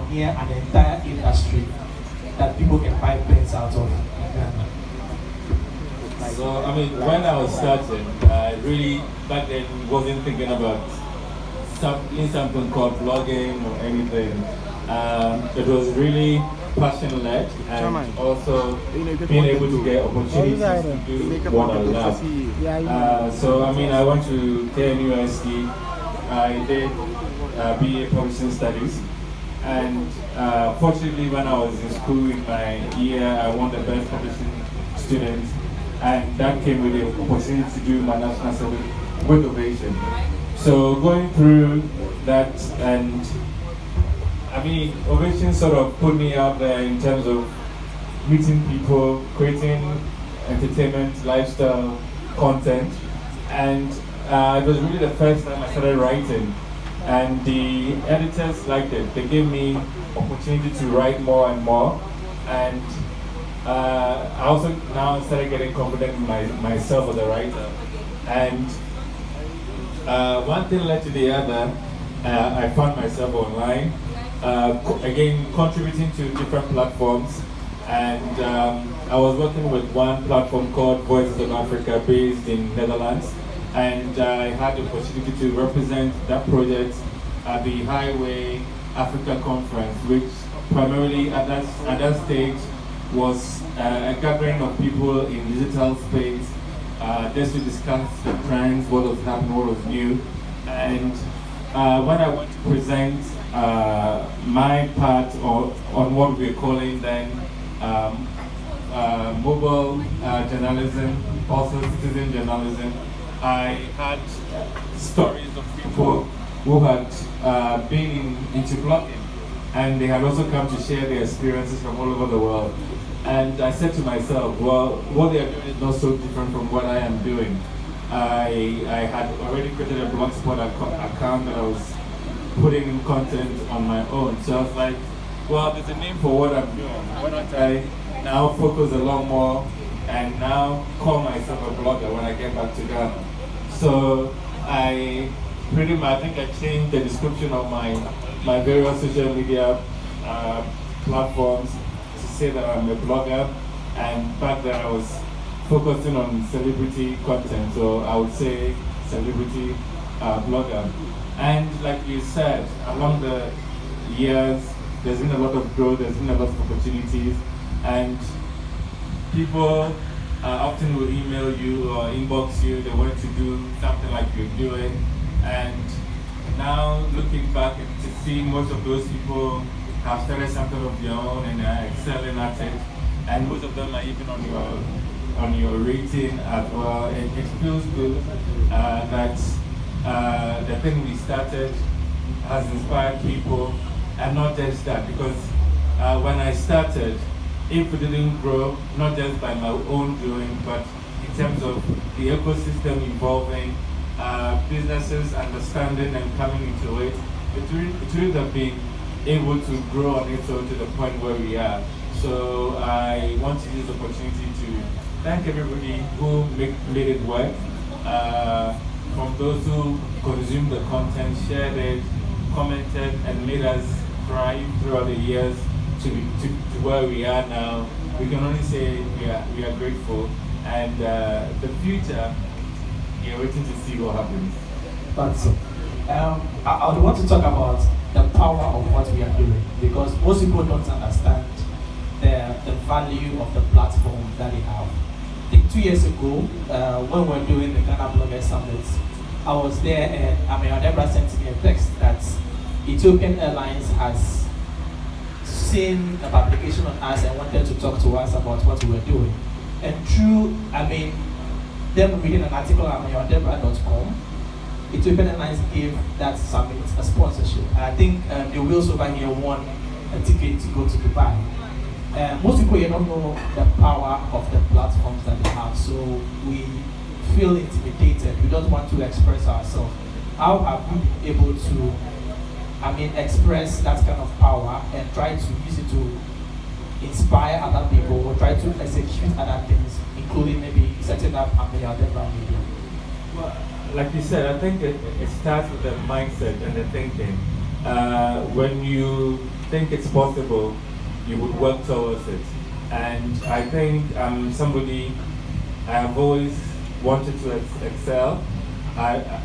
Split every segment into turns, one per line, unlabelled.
pioneer an entire industry that people can buy pens out of in Ghana?
So, I mean, when I was starting, I really back then wasn't thinking about something called blogging or anything. It was really passion-led and also being able to get opportunities to do what I love. So, I mean, I went to KNUST. I did BA Publishing Studies. And fortunately, when I was in school in my year, I won the best publishing student. And that came with the opportunity to do my national service with ovation. So going through that, and I mean, ovation sort of put me out there in terms of meeting people, creating entertainment, lifestyle content, and it was really the first time I started writing. And the editors liked it. They gave me opportunity to write more and more, and I also now started getting confident in myself as a writer. And one thing led to the other. I found myself online, again contributing to different platforms. And I was working with one platform called Voices of Africa based in Netherlands. And I had the opportunity to represent that project at the Highway Africa Conference, which primarily at that stage was a gathering of people in digital space just to discuss the trends, what was happening, what was new. And when I went to present my part on what we're calling then mobile journalism, also citizen journalism, I had stories of people who had been into blogging, and they had also come to share their experiences from all over the world. And I said to myself, well, what they are doing is not so different from what I am doing. I had already created a blogspot account that I was putting in content on my own. So I was like, well, there's a name for what I'm doing. Why don't I now focus a lot more and now call myself a blogger when I get back to Ghana? So I pretty much, I think I changed the description of my various social media platforms to say that I'm a blogger, and back then I was focusing on celebrity content, so I would say celebrity blogger. And like you said, along the years, there's been a lot of growth, there's been a lot of opportunities, and people often will email you or inbox you, they want to do something like you're doing. And now looking back to see most of those people have started something of their own and are excelling at it, and most of them are even on your rating as well. And it feels good that the thing we started has inspired people, and not just that, because when I started, if it didn't grow, not just by my own doing, but in terms of the ecosystem involving businesses understanding and coming into it, it would have been able to grow on its own to the point where we are. So I want to use the opportunity to thank everybody who made it work, from those who consumed the content, shared it, commented, and made us thrive throughout the years to where we are now. We can only say we are grateful, and the future, we're waiting to see what happens.
That's so. I would want to talk about the power of what we are doing, because most people don't understand the value of the platform that they have. I think 2 years ago, when we were doing the Ghana Blogger Summit, I was there, and Deberah sent me a text that Ethiopian Airlines has seen a publication on us and wanted to talk to us about what we were doing. And through, them reading an article on Deberah.com, Ethiopian Airlines gave that summit a sponsorship. I think the wheels over here won a ticket to go to Dubai. Most people here don't know the power of the platforms that they have, so we feel intimidated. We don't want to express ourselves. How have we been able to express that kind of power and try to use it to inspire other people or try to execute other things, including maybe setting up Deberah Media?
Well, like you said, I think it starts with the mindset and the thinking. when you think it's possible, you would work towards it. And I think I'm somebody, I have always wanted to excel.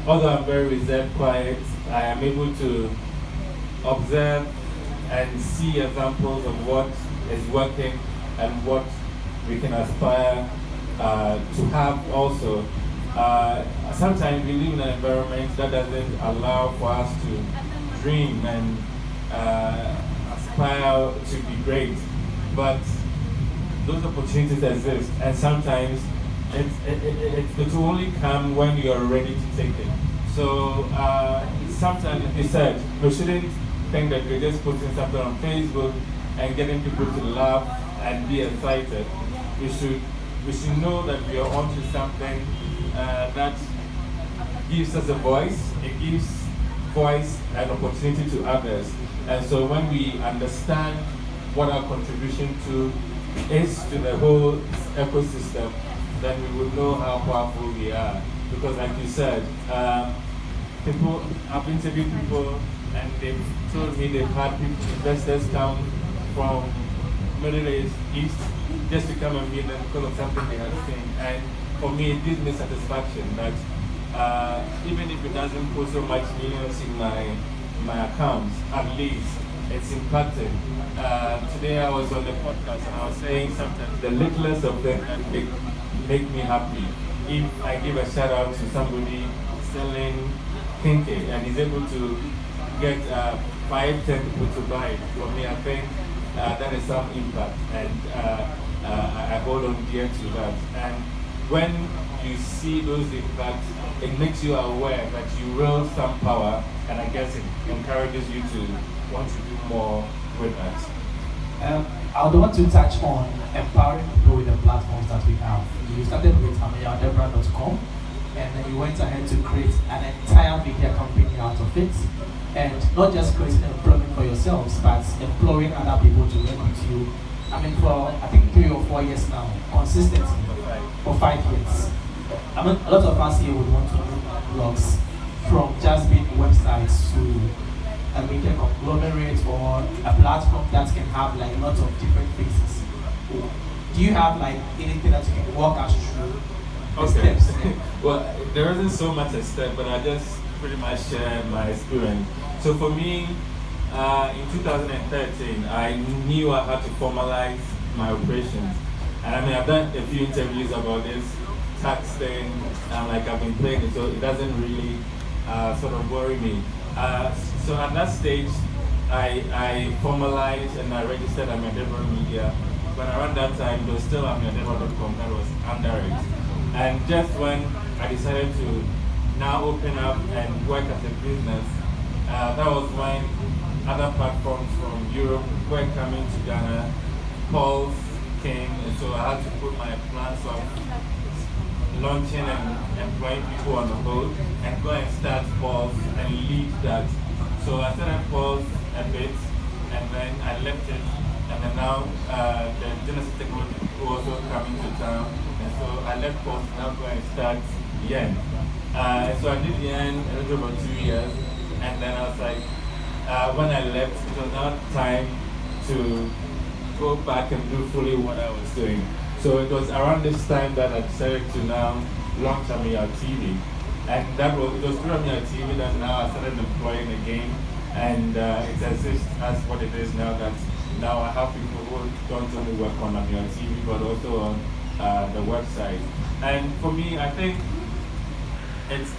Although I'm very reserved, quiet, I am able to observe and see examples of what is working and what we can aspire to have also. Sometimes we live in an environment that doesn't allow for us to dream and aspire to be great, but those opportunities exist, and sometimes it will only come when you are ready to take it. So sometimes, as you said, we shouldn't think that we're just putting something on Facebook and getting people to laugh and be excited. We should know that we are onto something that gives us a voice. It gives voice and opportunity to others. And so when we understand what our contribution is to the whole ecosystem, then we will know how powerful we are. Because like you said, I've interviewed people and they've told me they've had investors come from Middle East just to come and meet them because of something they had seen. And for me, it gives me satisfaction that even if it doesn't put so much millions in my accounts, at least it's impacted. Today I was on the podcast and I was saying sometimes the littlest of them make me happy. If I give a shout out to somebody selling kinky and he's able to get 5-10 people to buy it, for me I think that is some impact, and I hold on dear to that. And when you see those impacts, it makes you aware that you wield some power, and I guess it encourages you to want to do more with that.
I would want to touch on empowering people with the platforms that we have. You started with Deberah.com, and then you went ahead to create an entire media company out of it. And not just creating employment for yourselves, but employing other people to work with you. I mean, for I think 3 or 4 years now, consistently, for 5 years. I mean, a lot of us here would want to do blogs from just being websites to a media conglomerate or a platform that can have like lots of different faces. Do you have like anything that you can walk us through the steps?
Well, there isn't so much a step, but I just pretty much share my experience. So for me, in 2013, I knew I had to formalize my operations. And I mean, I've done a few interviews about this tax thing, and like I've been playing it, so it doesn't really sort of worry me. So at that stage, I formalized and I registered at Deberah Media. But around that time, there was still Deberah.com that was under it. And just when I decided to now open up and work as a business, that was when other platforms from Europe were coming to Ghana, calls came, and so I had to put my plans of launching and employing people on the hold and go and start Pulse and lead that. So I started Pulse a bit, and then I left it, and then now the Genesis Technology people also coming to town, and so I left Pulse and now go and start Yen. So I did Yen a little over 2 years, and then I was like, when I left, it was now time to go back and do fully what I was doing. So it was around this time that I decided to now launch Ameyaw TV. And it was through Ameyaw TV that now I started employing again, and it exists as what it is now, that now I have people who don't only work on Ameyaw TV but also on the website. And for me, I think it's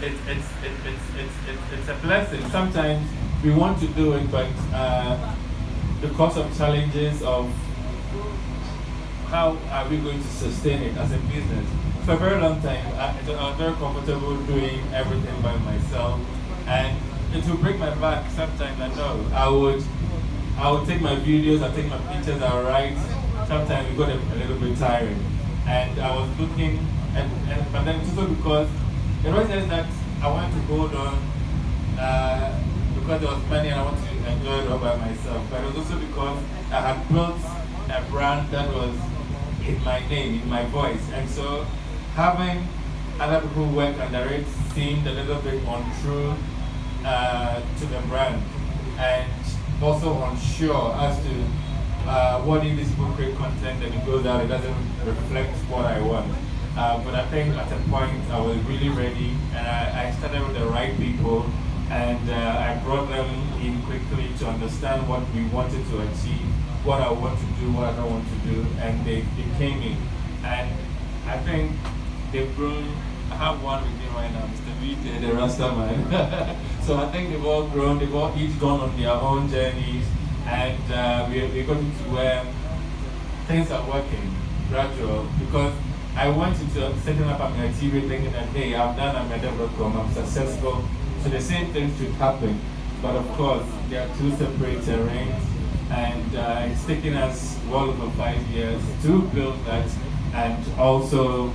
a blessing. Sometimes we want to do it, but because of challenges of how are we going to sustain it as a business. For a very long time, I was very comfortable doing everything by myself, and it will break my back sometimes. I know I would take my videos, I take my pictures, I write. Sometimes it got a little bit tiring, and I was looking, but then it's also because it was just that I wanted to hold on because there was money and I wanted to enjoy it all by myself. But it was also because I had built a brand that was in my name, in my voice, and so having other people work under it seemed a little bit untrue to the brand. and also unsure as to what if this people create content and it goes out, it doesn't reflect what I want. But I think at a point I was really ready, and I started with the right people, and I brought them in quickly to understand what we wanted to achieve, what I want to do, what I don't want to do, and they came in. And I think they've grown. I have one with me right now, Mr. V, the Rasta man. So I think they've all grown, they've all each gone on their own journeys, and we're going to where things are working gradual, because I went into setting up Ameyaw TV thinking that, hey, I've done Ameyaw.com, I'm successful, so the same thing should happen. But of course, there are two separate terrains, and it's taken us well over 5 years to build that, and also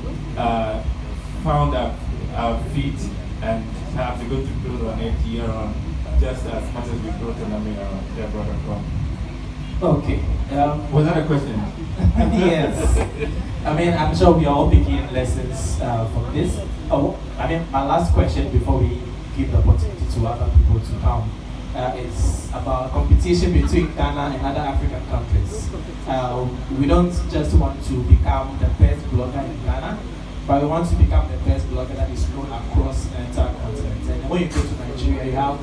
found our feet, and have to go to build on it year on, just as much as we built on Deberah.com.
Okay.
Was that a question?
Yes. I mean, I'm sure we are all picking lessons from this. Oh, I mean, my last question before we give the opportunity to other people to come is about competition between Ghana and other African countries. We don't just want to become the best blogger in Ghana, but we want to become the best blogger that is known across the entire continent. And when you go to Nigeria, you have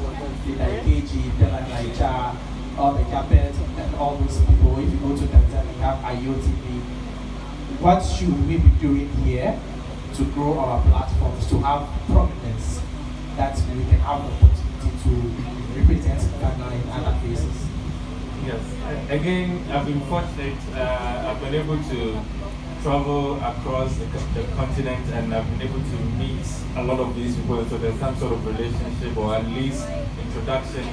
the KG, Deberah, all the Capet, and all those people. If you go to Tanzania, you have IOTV. What should we be doing here to grow our platforms, to have prominence, that we can have the opportunity to represent Ghana in other places?
Yes. Again, I've been fortunate. I've been able to travel across the continent, and I've been able to meet a lot of these people, so there's some sort of relationship, or at least introduction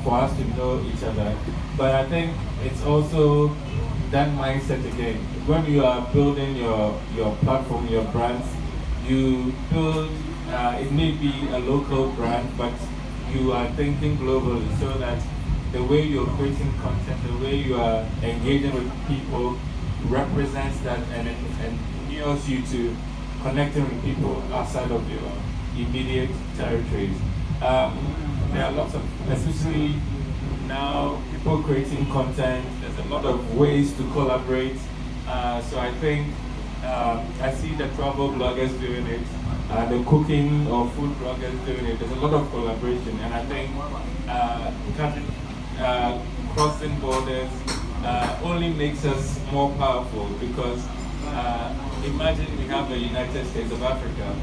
for us to know each other. But I think it's also that mindset again. When you are building your platform, your brands, you build, it may be a local brand, but you are thinking globally, so that the way you're creating content, the way you are engaging with people represents that, and nears you to connecting with people outside of your immediate territories. There are lots of, especially now, people creating content. There's a lot of ways to collaborate. So I think I see the travel bloggers doing it, the cooking or food bloggers doing it. There's a lot of collaboration, and I think crossing borders only makes us more powerful, because imagine we have the United States of Africa,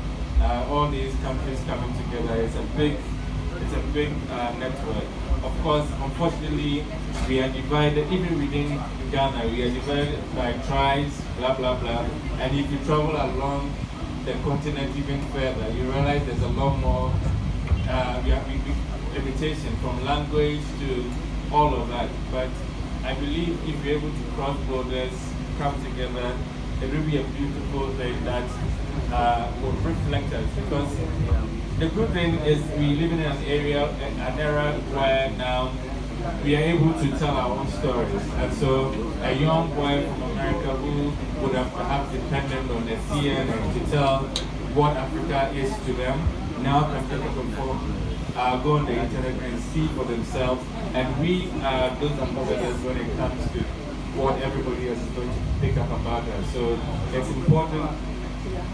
all these countries coming together. It's a big network. Of course, unfortunately, we are divided, even within Ghana, we are divided by tribes, blah, blah, blah. And if you travel along the continent even further, you realize there's a lot more limitation, from language to all of that. But I believe if we're able to cross borders, come together, it will be a beautiful thing that will reflect us. Because the good thing is we live in an era where now we are able to tell our own stories. And so a young boy from America who would have perhaps depended on a CNN to tell what Africa is to them, now can take up a phone, go on the internet and see for themselves. And we are those ambassadors when it comes to what everybody else is going to pick up about us. So it's important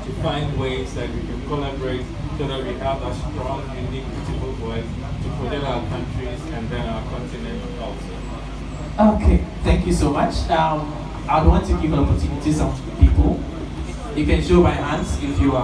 to find ways that we can collaborate, so that we have a strong, unique, beautiful voice to protect our countries and then our continent also.
Okay, thank you so much. I'd want to give an opportunity to some people. You can show by hands if you are